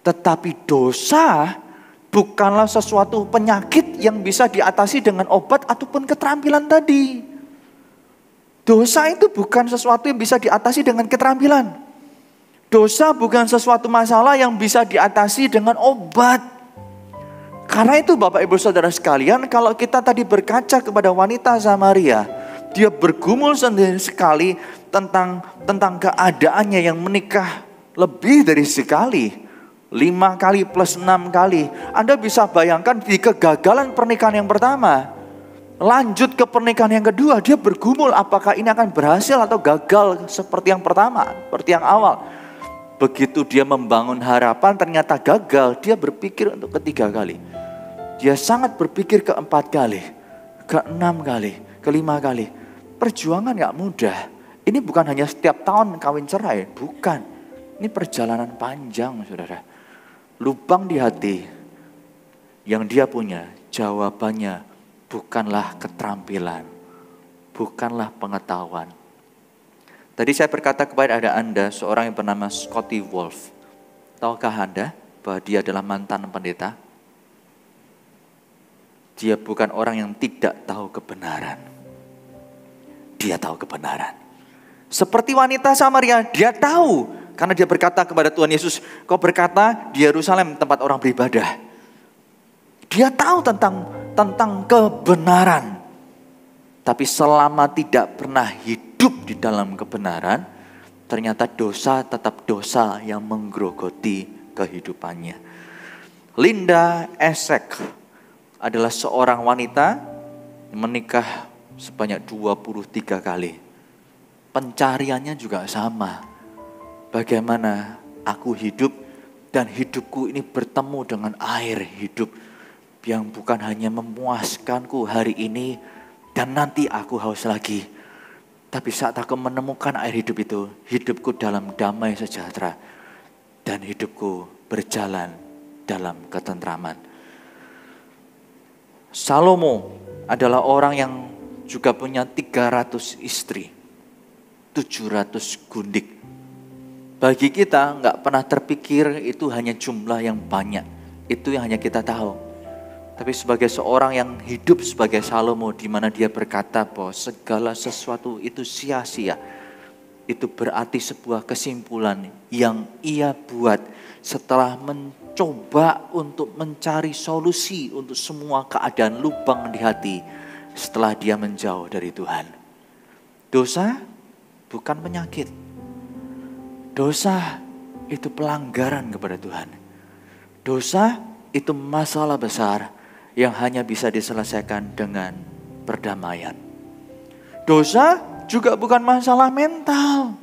Tetapi dosa bukanlah sesuatu penyakit yang bisa diatasi dengan obat ataupun keterampilan tadi. Dosa itu bukan sesuatu yang bisa diatasi dengan keterampilan. Dosa bukan sesuatu masalah yang bisa diatasi dengan obat. Karena itu Bapak Ibu Saudara sekalian, kalau kita tadi berkaca kepada wanita Samaria, dia bergumul sendiri sekali tentang keadaannya yang menikah lebih dari sekali. 5 kali plus 6 kali. Anda bisa bayangkan di kegagalan pernikahan yang pertama. Lanjut ke pernikahan yang kedua, dia bergumul apakah ini akan berhasil atau gagal seperti yang pertama, seperti yang awal. Begitu dia membangun harapan ternyata gagal, dia berpikir untuk ketiga kali. Dia sangat berpikir keempat kali, keenam kali, kelima kali. Perjuangan gak mudah. Ini bukan hanya setiap tahun kawin cerai, bukan. Ini perjalanan panjang, saudara. Lubang di hati yang dia punya, jawabannya bukanlah keterampilan, bukanlah pengetahuan. Tadi saya berkata kepada Anda seorang yang bernama Scotty Wolf. Tahukah Anda bahwa dia adalah mantan pendeta? Dia bukan orang yang tidak tahu kebenaran. Dia tahu kebenaran. Seperti wanita Samaria, dia tahu. Karena dia berkata kepada Tuhan Yesus, kau berkata di Yerusalem tempat orang beribadah. Dia tahu tentang kebenaran. Tapi selama tidak pernah hidup di dalam kebenaran, ternyata dosa tetap dosa yang menggerogoti kehidupannya. Linda Essek adalah seorang wanita yang menikah sebanyak 23 kali. Pencariannya juga sama. Bagaimana aku hidup dan hidupku ini bertemu dengan air hidup yang bukan hanya memuaskanku hari ini dan nanti aku haus lagi. Tapi saat aku menemukan air hidup itu, hidupku dalam damai sejahtera dan hidupku berjalan dalam ketentraman. Salomo adalah orang yang juga punya 300 istri, 700 gundik. Bagi kita nggak pernah terpikir itu hanya jumlah yang banyak. Itu yang hanya kita tahu. Tapi sebagai seorang yang hidup sebagai Salomo, di mana dia berkata bahwa segala sesuatu itu sia-sia. Itu berarti sebuah kesimpulan yang ia buat setelah mencoba untuk mencari solusi untuk semua keadaan lubang di hati setelah dia menjauh dari Tuhan. Dosa bukan penyakit. Dosa itu pelanggaran kepada Tuhan. Dosa itu masalah besar yang hanya bisa diselesaikan dengan perdamaian. Dosa juga bukan masalah mental.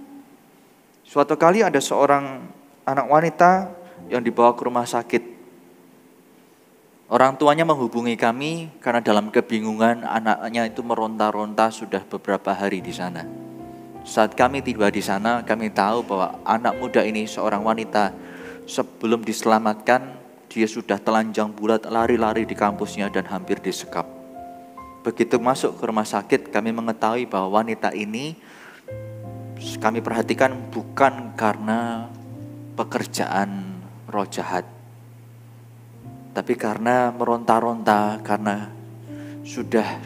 Suatu kali ada seorang anak wanita yang dibawa ke rumah sakit. Orang tuanya menghubungi kami karena dalam kebingungan anaknya itu meronta-ronta sudah beberapa hari di sana. Saat kami tiba di sana, kami tahu bahwa anak muda ini seorang wanita sebelum diselamatkan, dia sudah telanjang bulat lari-lari di kampusnya dan hampir disekap. Begitu masuk ke rumah sakit, kami mengetahui bahwa wanita ini kami perhatikan bukan karena pekerjaan roh jahat, tapi karena meronta-ronta, karena sudah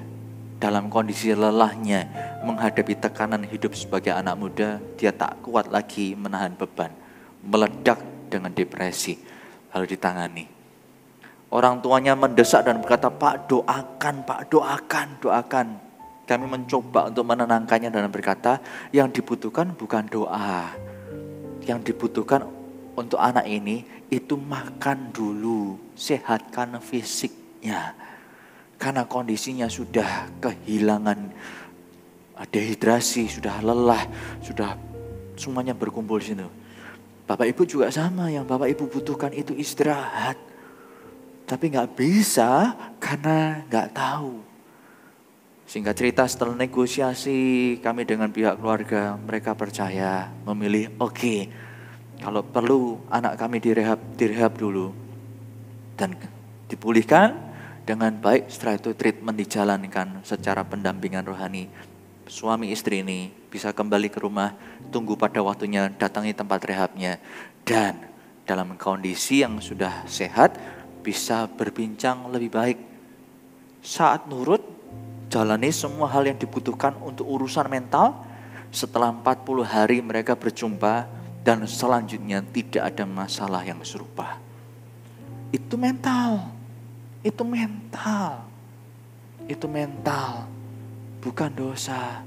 dalam kondisi lelahnya menghadapi tekanan hidup sebagai anak muda, dia tak kuat lagi menahan beban, meledak dengan depresi, lalu ditangani. Orang tuanya mendesak dan berkata, Pak doakan. Kami mencoba untuk menenangkannya dan berkata, yang dibutuhkan bukan doa. Yang dibutuhkan untuk anak ini itu makan dulu, sehatkan fisiknya. Karena kondisinya sudah kehilangan dehidrasi, sudah lelah, sudah semuanya berkumpul di situ. Bapak Ibu juga sama, yang Bapak Ibu butuhkan itu istirahat. Tapi gak bisa karena gak tahu. Singkat cerita setelah negosiasi kami dengan pihak keluarga, mereka percaya, memilih oke, kalau perlu anak kami direhab dulu. Dan dipulihkan dengan baik. Setelah itu treatment dijalankan secara pendampingan rohani. Suami istri ini bisa kembali ke rumah, tunggu pada waktunya, datangi tempat rehabnya. Dan dalam kondisi yang sudah sehat, bisa berbincang lebih baik. Saat nurut, jalani semua hal yang dibutuhkan untuk urusan mental. Setelah 40 hari mereka berjumpa dan selanjutnya tidak ada masalah yang serupa. Itu mental. Itu mental, bukan dosa.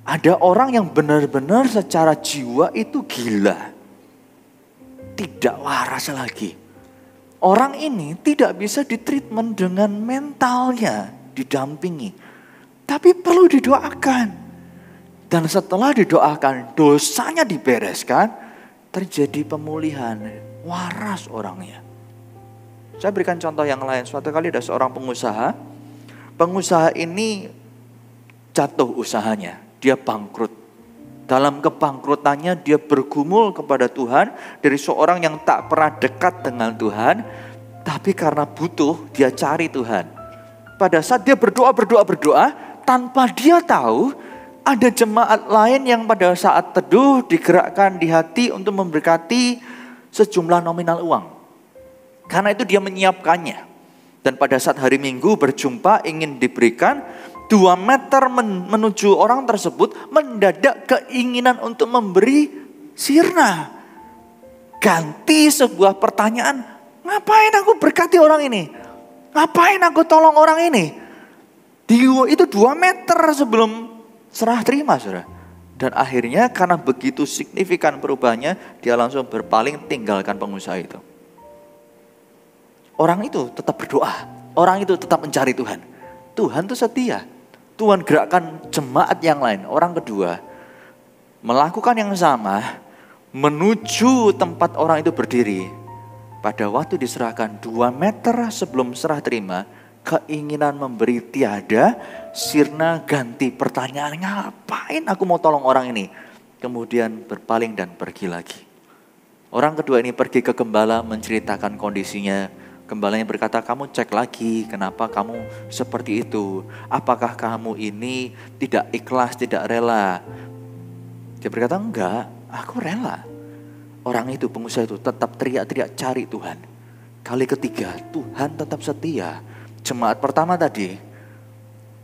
Ada orang yang benar-benar secara jiwa itu gila, tidak waras lagi. Orang ini tidak bisa ditreatment dengan mentalnya, didampingi, tapi perlu didoakan. Dan setelah didoakan, dosanya dibereskan, terjadi pemulihan, waras orangnya. Saya berikan contoh yang lain. Suatu kali ada seorang pengusaha. Pengusaha ini jatuh usahanya. Dia bangkrut. Dalam kebangkrutannya dia bergumul kepada Tuhan. Dari seorang yang tak pernah dekat dengan Tuhan. Tapi karena butuh dia cari Tuhan. Pada saat dia berdoa. Tanpa dia tahu ada jemaat lain yang pada saat teduh digerakkan di hati untuk memberkati sejumlah nominal uang. Karena itu dia menyiapkannya. Dan pada saat hari Minggu berjumpa ingin diberikan 2 meter menuju orang tersebut, mendadak keinginan untuk memberi sirna. Ganti sebuah pertanyaan, ngapain aku berkati orang ini? Ngapain aku tolong orang ini? Itu 2 meter sebelum serah terima, saudara. Dan akhirnya karena begitu signifikan perubahannya, dia langsung berpaling tinggalkan pengusaha itu. Orang itu tetap berdoa. Orang itu tetap mencari Tuhan. Tuhan itu setia. Tuhan gerakkan jemaat yang lain. Orang kedua melakukan yang sama. Menuju tempat orang itu berdiri. Pada waktu diserahkan 2 meter sebelum serah terima. Keinginan memberi tiada. Sirna ganti pertanyaan. Ngapain aku mau tolong orang ini? Kemudian berpaling dan pergi lagi. Orang kedua ini pergi ke gembala menceritakan kondisinya. Gembalanya berkata, kamu cek lagi kenapa kamu seperti itu. Apakah kamu ini tidak ikhlas, tidak rela? Dia berkata, enggak, aku rela. Orang itu, pengusaha itu tetap teriak-teriak cari Tuhan. Kali ketiga, Tuhan tetap setia. Jemaat pertama tadi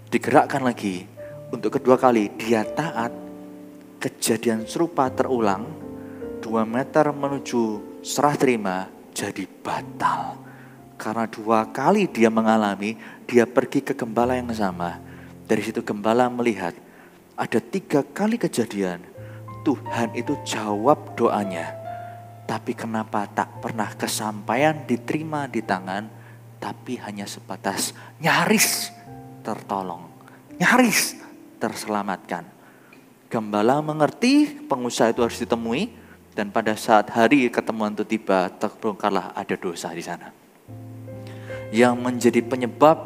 digerakkan lagi. Untuk kedua kali dia taat. Kejadian serupa terulang. 2 meter menuju serah terima jadi batal. Karena 2 kali dia mengalami, dia pergi ke gembala yang sama. Dari situ gembala melihat ada 3 kali kejadian. Tuhan itu jawab doanya. Tapi kenapa tak pernah kesampaian diterima di tangan, tapi hanya sebatas nyaris tertolong. Nyaris terselamatkan. Gembala mengerti pengusaha itu harus ditemui. Dan pada saat hari ketemuan itu tiba, terbongkarlah ada dosa di sana. Yang menjadi penyebab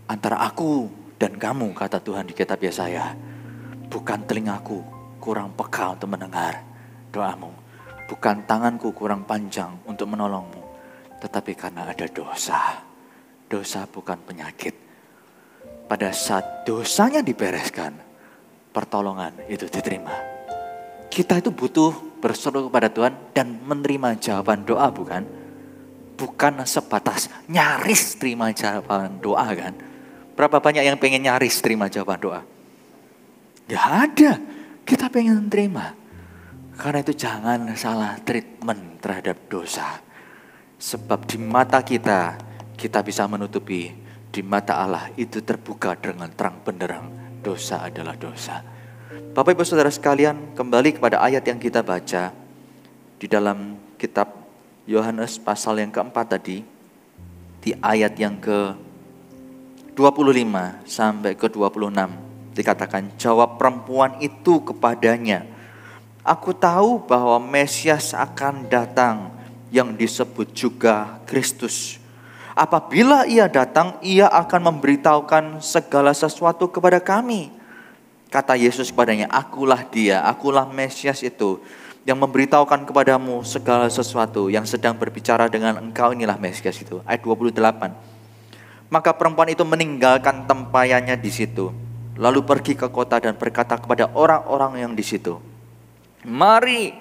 antara aku dan kamu, kata Tuhan di kitab Yesaya. Bukan telingaku kurang peka untuk mendengar doamu. Bukan tanganku kurang panjang untuk menolongmu. Tetapi karena ada dosa. Dosa bukan penyakit. Pada saat dosanya dibereskan, pertolongan itu diterima. Kita itu butuh berseru kepada Tuhan dan menerima jawaban doa, bukan? bukan sebatas nyaris terima jawaban doa kan. Berapa banyak yang pengen nyaris terima jawaban doa? Gak ada, kita pengen terima. Karena itu jangan salah treatment terhadap dosa. Sebab di mata kita bisa menutupi, di mata Allah itu terbuka dengan terang benderang. Dosa adalah dosa. Bapak Ibu Saudara sekalian, kembali kepada ayat yang kita baca di dalam kitab Yohanes pasal yang keempat tadi, di ayat yang ke-25 sampai ke-26 dikatakan, jawab perempuan itu kepadanya, aku tahu bahwa Mesias akan datang yang disebut juga Kristus. Apabila ia datang, ia akan memberitahukan segala sesuatu kepada kami. Kata Yesus kepadanya, akulah dia, akulah Mesias itu, yang memberitahukan kepadamu segala sesuatu, yang sedang berbicara dengan engkau, inilah Mesias itu. Ayat 28. Maka perempuan itu meninggalkan tempayannya di situ, lalu pergi ke kota dan berkata kepada orang-orang yang di situ, mari,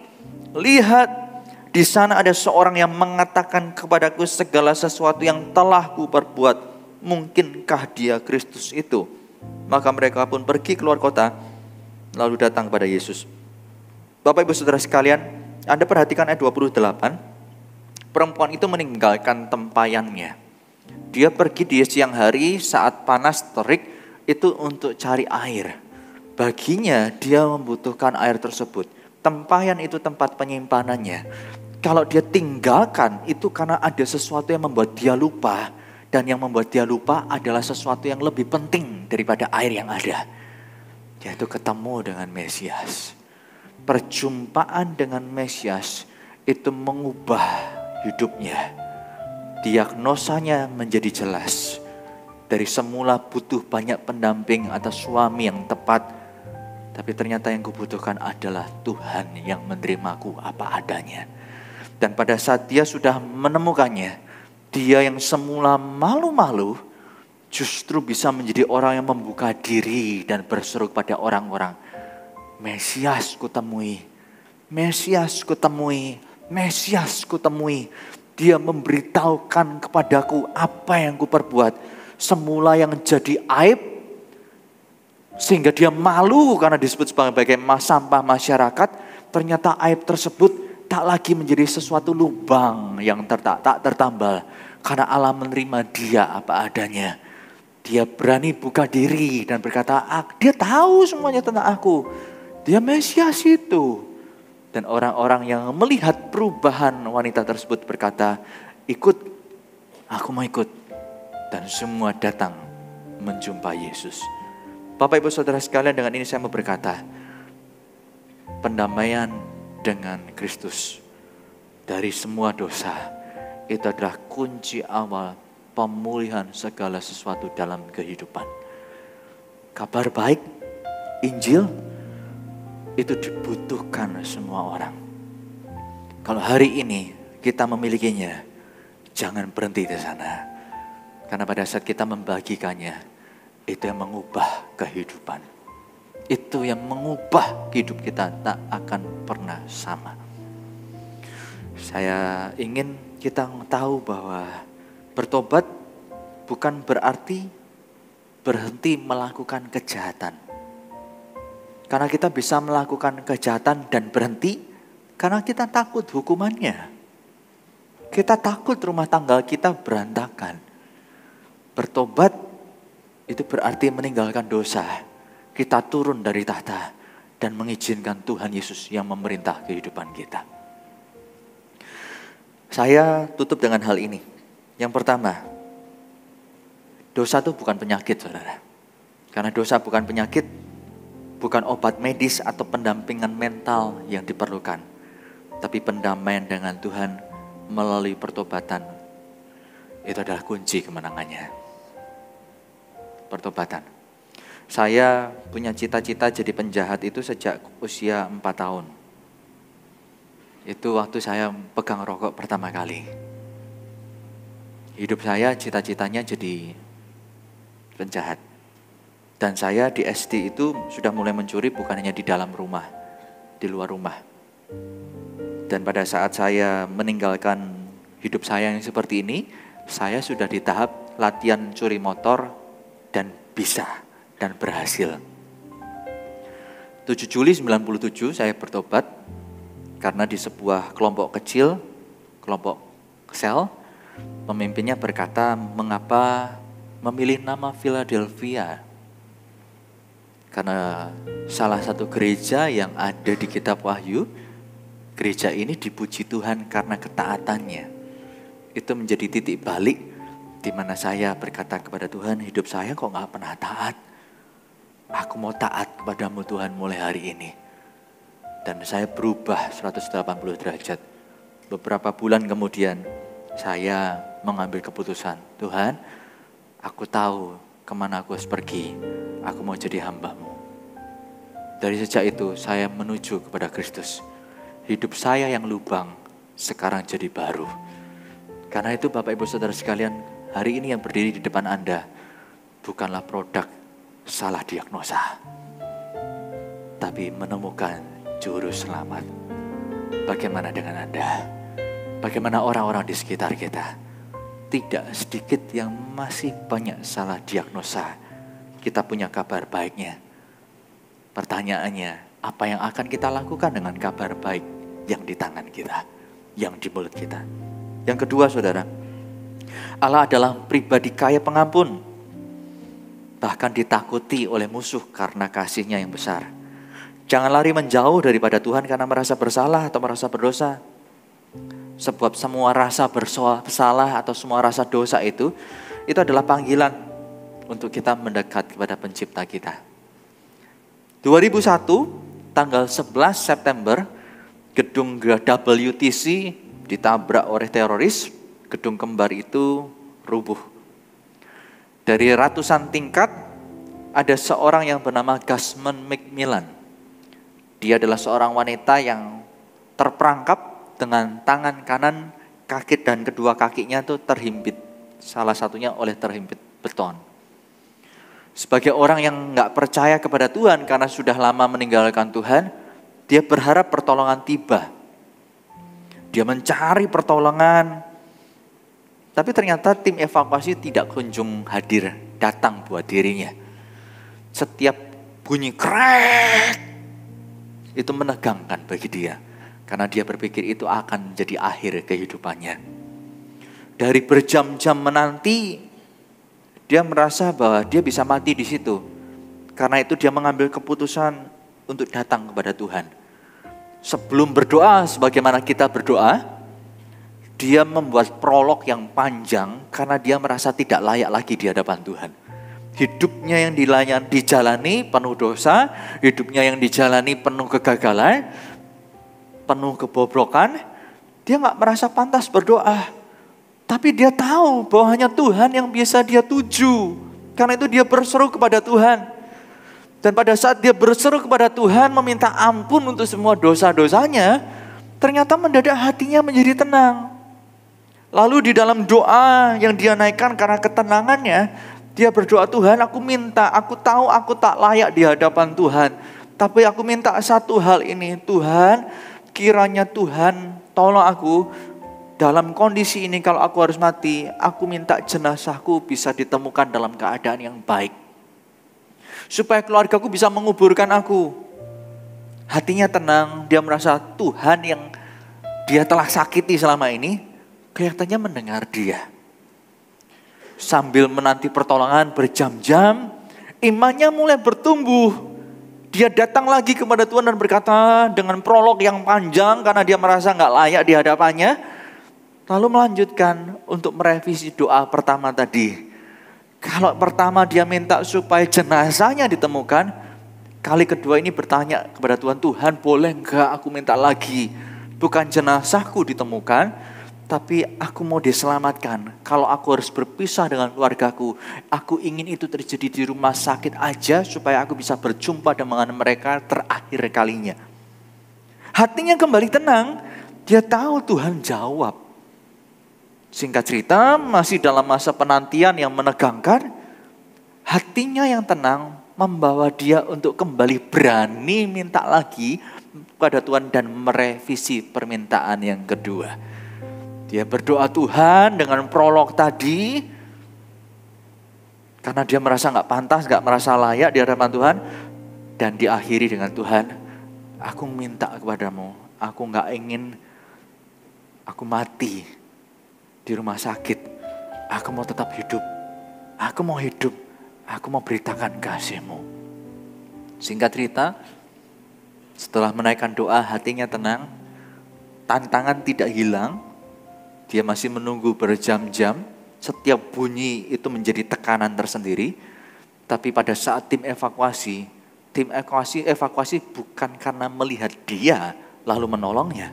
lihat, di sana ada seorang yang mengatakan kepadaku segala sesuatu yang telah kuperbuat. Mungkinkah dia Kristus itu? Maka mereka pun pergi keluar kota, lalu datang kepada Yesus. Bapak Ibu Saudara sekalian, Anda perhatikan ayat 28. Perempuan itu meninggalkan tempayannya. Dia pergi di siang hari saat panas terik itu untuk cari air. Baginya dia membutuhkan air tersebut. Tempayan itu tempat penyimpanannya. Kalau dia tinggalkan itu karena ada sesuatu yang membuat dia lupa. Dan yang membuat dia lupa adalah sesuatu yang lebih penting daripada air yang ada. Yaitu ketemu dengan Mesias. Perjumpaan dengan Mesias itu mengubah hidupnya. Diagnosanya menjadi jelas. Dari semula butuh banyak pendamping atau suami yang tepat. Tapi ternyata yang kubutuhkan adalah Tuhan yang menerimaku apa adanya. Dan pada saat dia sudah menemukannya, dia yang semula malu-malu justru bisa menjadi orang yang membuka diri dan berseru kepada orang-orang, Mesias kutemui, Mesias kutemui, Mesias kutemui. Dia memberitahukan kepadaku apa yang kuperbuat. Semula yang jadi aib, sehingga dia malu karena disebut sebagai sampah masyarakat. Ternyata aib tersebut tak lagi menjadi sesuatu lubang yang tak tertambal. Karena Allah menerima dia apa adanya. Dia berani buka diri dan berkata, dia tahu semuanya tentang aku. Dia Mesias itu. Dan orang-orang yang melihat perubahan wanita tersebut berkata, ikut, aku mau ikut. Dan semua datang menjumpai Yesus. Bapak Ibu Saudara sekalian, dengan ini saya mau berkata, pendamaian dengan Kristus dari semua dosa itu adalah kunci awal pemulihan segala sesuatu dalam kehidupan. Kabar baik, Injil, itu dibutuhkan semua orang. Kalau hari ini kita memilikinya, jangan berhenti di sana. Karena pada saat kita membagikannya, itu yang mengubah kehidupan. Itu yang mengubah hidup kita, tak akan pernah sama. Saya ingin kita tahu bahwa bertobat bukan berarti berhenti melakukan kejahatan. Karena kita bisa melakukan kejahatan dan berhenti karena kita takut hukumannya. Kita takut rumah tangga kita berantakan. Bertobat itu berarti meninggalkan dosa. Kita turun dari tahta dan mengizinkan Tuhan Yesus yang memerintah kehidupan kita. Saya tutup dengan hal ini. Yang pertama, dosa itu bukan penyakit, saudara. Karena dosa bukan penyakit, bukan obat medis atau pendampingan mental yang diperlukan. Tapi pendamaian dengan Tuhan melalui pertobatan. Itu adalah kunci kemenangannya. Pertobatan. Saya punya cita-cita jadi penjahat itu sejak usia 4 tahun. Itu waktu saya pegang rokok pertama kali. Hidup saya cita-citanya jadi penjahat. Dan saya di SD itu sudah mulai mencuri bukan hanya di dalam rumah, di luar rumah. Dan pada saat saya meninggalkan hidup saya yang seperti ini, saya sudah di tahap latihan curi motor dan bisa dan berhasil. 7 Juli 97 saya bertobat karena di sebuah kelompok kecil, kelompok sel, pemimpinnya berkata, mengapa memilih nama Philadelphia? Karena salah satu gereja yang ada di kitab Wahyu, gereja ini dipuji Tuhan karena ketaatannya. Itu menjadi titik balik di mana saya berkata kepada Tuhan, hidup saya kok gak pernah taat. Aku mau taat kepadamu Tuhan mulai hari ini. Dan saya berubah 180 derajat. Beberapa bulan kemudian saya mengambil keputusan, Tuhan, aku tahu kemana aku harus pergi. Aku mau jadi hamba-Mu. Dari sejak itu saya menuju kepada Kristus. Hidup saya yang lubang sekarang jadi baru. Karena itu Bapak Ibu Saudara sekalian, hari ini yang berdiri di depan Anda bukanlah produk salah diagnosa, tapi menemukan juru selamat. Bagaimana dengan Anda? Bagaimana orang-orang di sekitar kita? Tidak sedikit yang masih banyak salah diagnosa. Kita punya kabar baiknya. Pertanyaannya, apa yang akan kita lakukan dengan kabar baik yang di tangan kita, yang di mulut kita? Yang kedua, saudara, Allah adalah pribadi kaya pengampun. Bahkan ditakuti oleh musuh karena kasih-Nya yang besar. Jangan lari menjauh daripada Tuhan karena merasa bersalah atau merasa berdosa. Sebab semua rasa bersalah atau semua rasa dosa itu adalah panggilan untuk kita mendekat kepada pencipta kita. 2001, tanggal 11 September, gedung WTC ditabrak oleh teroris. Gedung kembar itu rubuh. Dari ratusan tingkat, ada seorang yang bernama Gasman Macmillan. Dia adalah seorang wanita yang terperangkap dengan tangan kanan, kaki dan kedua kakinya itu terhimpit. Salah satunya oleh terhimpit beton. Sebagai orang yang gak percaya kepada Tuhan karena sudah lama meninggalkan Tuhan, dia berharap pertolongan tiba. Dia mencari pertolongan, tapi ternyata tim evakuasi tidak kunjung hadir, datang buat dirinya. Setiap bunyi krek itu menegangkan bagi dia. Karena dia berpikir itu akan menjadi akhir kehidupannya. Dari berjam-jam menanti, dia merasa bahwa dia bisa mati di situ. Karena itu dia mengambil keputusan untuk datang kepada Tuhan. Sebelum berdoa, sebagaimana kita berdoa, dia membuat prolog yang panjang karena dia merasa tidak layak lagi di hadapan Tuhan. Hidupnya yang dijalani penuh dosa, hidupnya yang dijalani penuh kegagalan, penuh kebobrokan, dia gak merasa pantas berdoa. Tapi dia tahu bahwa hanya Tuhan yang bisa dia tuju. Karena itu dia berseru kepada Tuhan. Dan pada saat dia berseru kepada Tuhan meminta ampun untuk semua dosa-dosanya, ternyata mendadak hatinya menjadi tenang. Lalu di dalam doa yang dia naikkan karena ketenangannya, dia berdoa, Tuhan aku minta, aku tahu aku tak layak di hadapan Tuhan. Tapi aku minta satu hal ini, Tuhan kiranya Tuhan tolong aku dalam kondisi ini kalau aku harus mati, aku minta jenazahku bisa ditemukan dalam keadaan yang baik. Supaya keluargaku bisa menguburkan aku. Hatinya tenang, dia merasa Tuhan yang dia telah sakiti selama ini, kelihatannya mendengar dia. Sambil menanti pertolongan berjam-jam, imannya mulai bertumbuh. Dia datang lagi kepada Tuhan dan berkata dengan prolog yang panjang karena dia merasa gak layak di hadapannya. Lalu melanjutkan untuk merevisi doa pertama tadi. Kalau pertama dia minta supaya jenazahnya ditemukan, kali kedua ini bertanya kepada Tuhan, Tuhan boleh enggak aku minta lagi, bukan jenazahku ditemukan, tapi aku mau diselamatkan. Kalau aku harus berpisah dengan keluargaku, aku ingin itu terjadi di rumah sakit aja supaya aku bisa berjumpa dengan mereka terakhir kalinya. Hatinya kembali tenang, dia tahu Tuhan jawab. Singkat cerita, masih dalam masa penantian yang menegangkan, hatinya yang tenang membawa dia untuk kembali berani minta lagi kepada Tuhan dan merevisi permintaan yang kedua. Dia berdoa Tuhan dengan prolog tadi. Karena dia merasa gak pantas, gak merasa layak di hadapan Tuhan. Dan diakhiri dengan Tuhan, aku minta kepadamu, aku gak ingin aku mati di rumah sakit. Aku mau tetap hidup. Aku mau hidup. Aku mau beritakan kasih-Mu. Singkat cerita, setelah menaikkan doa, hatinya tenang. Tantangan tidak hilang. Dia masih menunggu berjam-jam. Setiap bunyi itu menjadi tekanan tersendiri. Tapi pada saat tim evakuasi bukan karena melihat dia lalu menolongnya.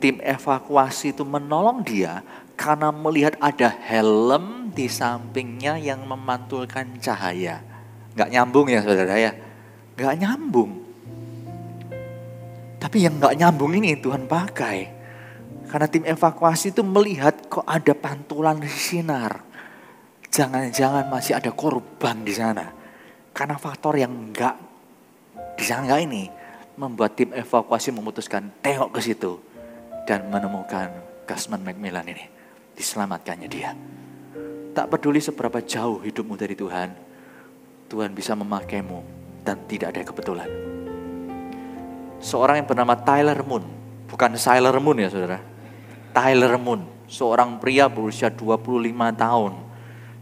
Tim evakuasi itu menolong dia karena melihat ada helm di sampingnya yang memantulkan cahaya. Gak nyambung ya saudara ya. Gak nyambung. Tapi yang gak nyambung ini Tuhan pakai. Karena tim evakuasi itu melihat kok ada pantulan sinar. Jangan-jangan masih ada korban di sana. Karena faktor yang gak disangka ini membuat tim evakuasi memutuskan tengok ke situ. Dan menemukan Kasman Macmillan ini. Diselamatkannya dia. Tak peduli seberapa jauh hidupmu dari Tuhan. Tuhan bisa memakaimu dan tidak ada kebetulan. Seorang yang bernama Tyler Moon. Bukan Sailor Moon ya saudara. Tyler Moon. Seorang pria berusia 25 tahun.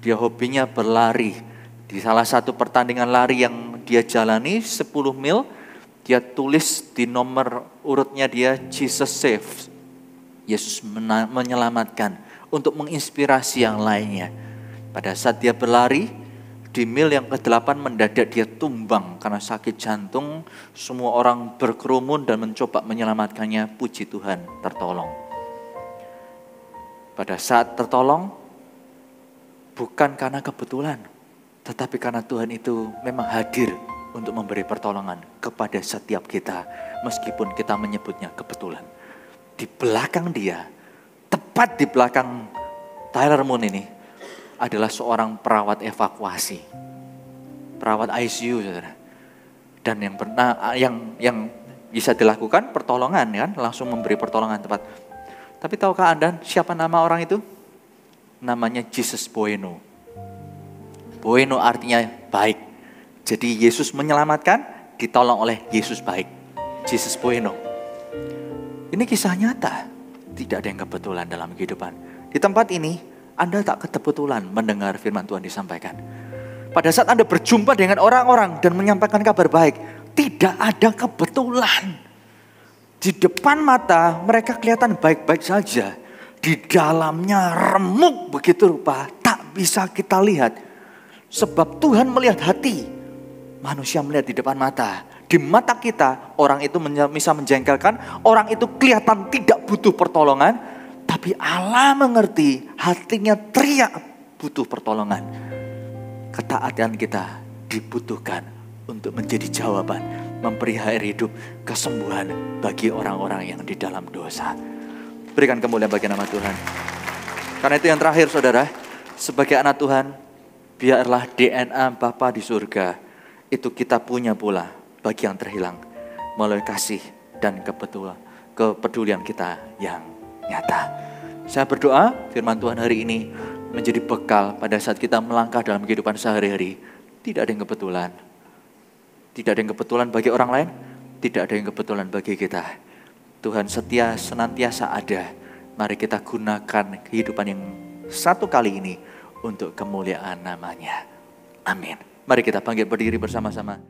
Dia hobinya berlari. Di salah satu pertandingan lari yang dia jalani 10 mil. Dia tulis di nomor urutnya dia Jesus saves. Yesus menyelamatkan untuk menginspirasi yang lainnya. Pada saat dia berlari, di mil yang ke-8 mendadak dia tumbang karena sakit jantung. Semua orang berkerumun dan mencoba menyelamatkannya. Puji Tuhan, tertolong. Pada saat tertolong, bukan karena kebetulan, tetapi karena Tuhan itu memang hadir untuk memberi pertolongan kepada setiap kita. Meskipun kita menyebutnya kebetulan. Di belakang dia, tepat di belakang Tyler Moon ini, adalah seorang perawat evakuasi. Perawat ICU, saudara. Dan yang bisa dilakukan pertolongan kan, langsung memberi pertolongan tepat. Tapi tahukah Anda siapa nama orang itu? Namanya Jesus Bueno. Bueno artinya baik. Jadi Yesus menyelamatkan, ditolong oleh Yesus baik. Jesus Bueno. Ini kisah nyata. Tidak ada yang kebetulan dalam kehidupan. Di tempat ini, Anda tak kebetulan mendengar firman Tuhan disampaikan. Pada saat Anda berjumpa dengan orang-orang dan menyampaikan kabar baik, tidak ada kebetulan. Di depan mata mereka kelihatan baik-baik saja. Di dalamnya remuk begitu rupa, tak bisa kita lihat. Sebab Tuhan melihat hati, manusia melihat di depan mata. Di mata kita orang itu bisa menjengkelkan, orang itu kelihatan tidak butuh pertolongan. Tapi Allah mengerti, hatinya teriak butuh pertolongan. Ketaatan kita dibutuhkan untuk menjadi jawaban, memberi air hidup, kesembuhan bagi orang-orang yang di dalam dosa. Berikan kemuliaan bagi nama Tuhan. Karena itu yang terakhir saudara, sebagai anak Tuhan, biarlah DNA Bapa di surga itu kita punya pula bagi yang terhilang melalui kasih dan kepedulian kita yang nyata. Saya berdoa firman Tuhan hari ini menjadi bekal pada saat kita melangkah dalam kehidupan sehari-hari. Tidak ada yang kebetulan. Tidak ada yang kebetulan bagi orang lain, tidak ada yang kebetulan bagi kita. Tuhan setia senantiasa ada. Mari kita gunakan kehidupan yang satu kali ini untuk kemuliaan namanya. Amin. Mari kita bangkit berdiri bersama-sama.